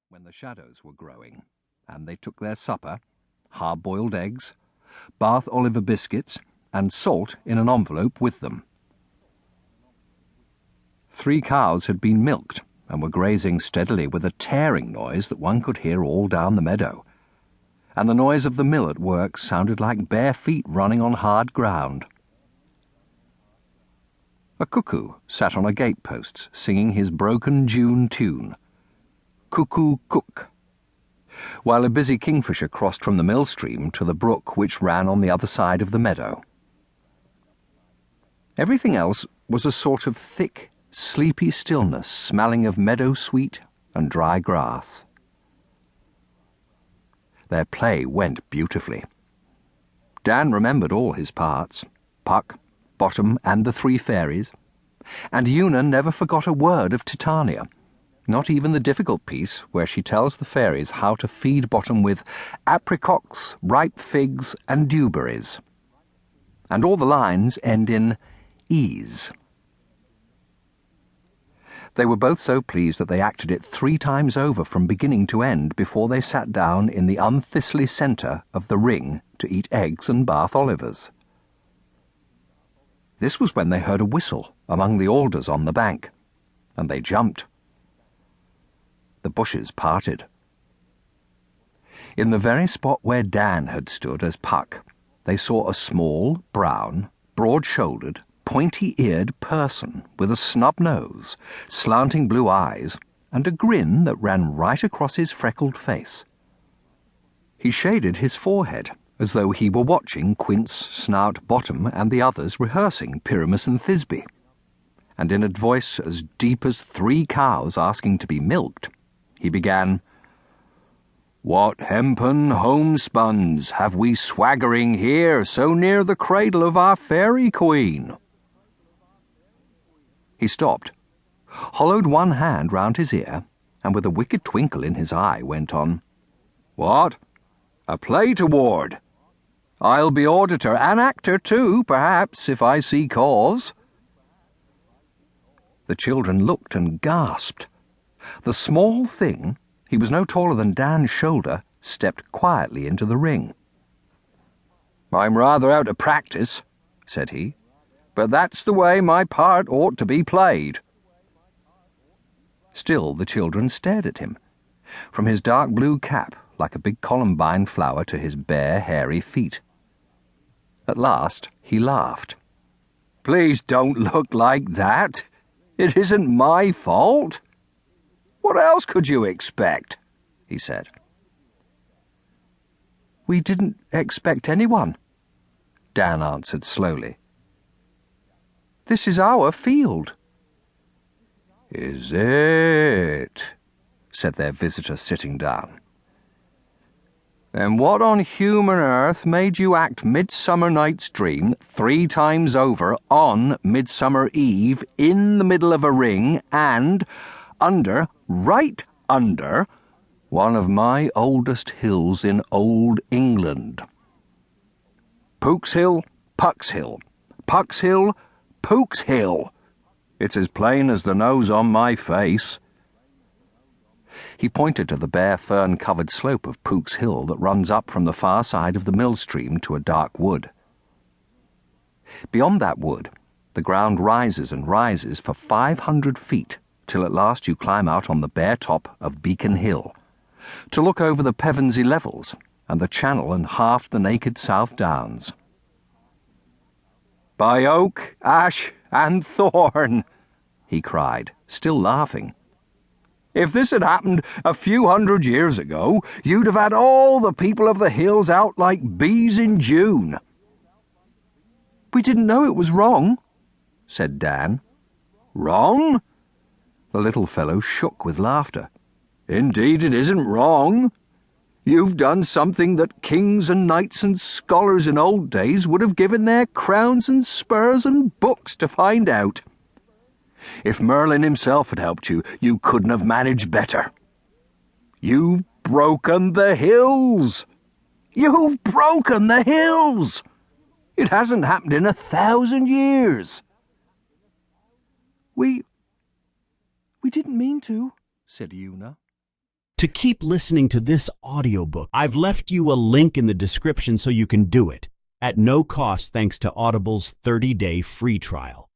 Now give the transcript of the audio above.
when the shadows were growing, and they took their supper, hard-boiled eggs, Bath Oliver biscuits, and salt in an envelope with them. 3 cows had been milked and were grazing steadily with a tearing noise that one could hear all down the meadow, and the noise of the mill at work sounded like bare feet running on hard ground. A cuckoo sat on a gatepost singing his broken June tune, Cuckoo Cook, while a busy kingfisher crossed from the mill stream to the brook which ran on the other side of the meadow. Everything else was a sort of thick, sleepy stillness smelling of meadow sweet and dry grass. Their play went beautifully. Dan remembered all his parts, Puck, Bottom, and the 3 fairies, and Una never forgot a word of Titania, not even the difficult piece where she tells the fairies how to feed Bottom with apricots, ripe figs, and dewberries. And all the lines end in ease. They were both so pleased that they acted it 3 times over from beginning to end before they sat down in the unthistly centre of the ring to eat eggs and Bath Olivers. This was when they heard a whistle among the alders on the bank, and they jumped. The bushes parted. In the very spot where Dan had stood as Puck, they saw a small, brown, broad-shouldered, pointy-eared person with a snub nose, slanting blue eyes, and a grin that ran right across his freckled face. He shaded his forehead, as though he were watching Quince, Snout, Bottom, and the others rehearsing Pyramus and Thisbe, and in a voice as deep as 3 cows asking to be milked, he began, "What hempen homespuns have we swaggering here so near the cradle of our fairy queen?" He stopped, hollowed one hand round his ear, and with a wicked twinkle in his eye went on, "What? A play toward? I'll be auditor and actor too, perhaps, if I see cause." The children looked and gasped. The small thing, he was no taller than Dan's shoulder, stepped quietly into the ring. "I'm rather out of practice," said he, "but that's the way my part ought to be played." Still the children stared at him, from his dark blue cap like a big columbine flower to his bare, hairy feet. At last he laughed. "Please don't look like that. It isn't my fault. What else could you expect?" he said. "We didn't expect anyone," Dan answered slowly. "This is our field." "Is it?" said their visitor, sitting down. "Then what on human earth made you act Midsummer Night's Dream 3 times over on Midsummer Eve in the middle of a ring and right under, one of my oldest hills in old England? Pook's Hill, Puck's Hill, Puck's Hill, Pook's Hill. It's as plain as the nose on my face." He pointed to the bare fern-covered slope of Pook's Hill that runs up from the far side of the mill stream to a dark wood. Beyond that wood, the ground rises and rises for 500 feet, till at last you climb out on the bare top of Beacon Hill, to look over the Pevensey levels and the Channel and half the naked South Downs. "By oak, ash, and thorn," he cried, still laughing, "if this had happened a few 100 years ago, you'd have had all the people of the hills out like bees in June." "We didn't know it was wrong," said Dan. "Wrong?" The little fellow shook with laughter. "Indeed it isn't wrong. You've done something that kings and knights and scholars in old days would have given their crowns and spurs and books to find out. If Merlin himself had helped you, you couldn't have managed better. You've broken the hills! You've broken the hills! It hasn't happened in 1,000 years." We didn't mean to," said Una. to keep listening to this audiobook. I've left you a link in the description so you can do it, at no cost thanks to Audible's 30-day free trial.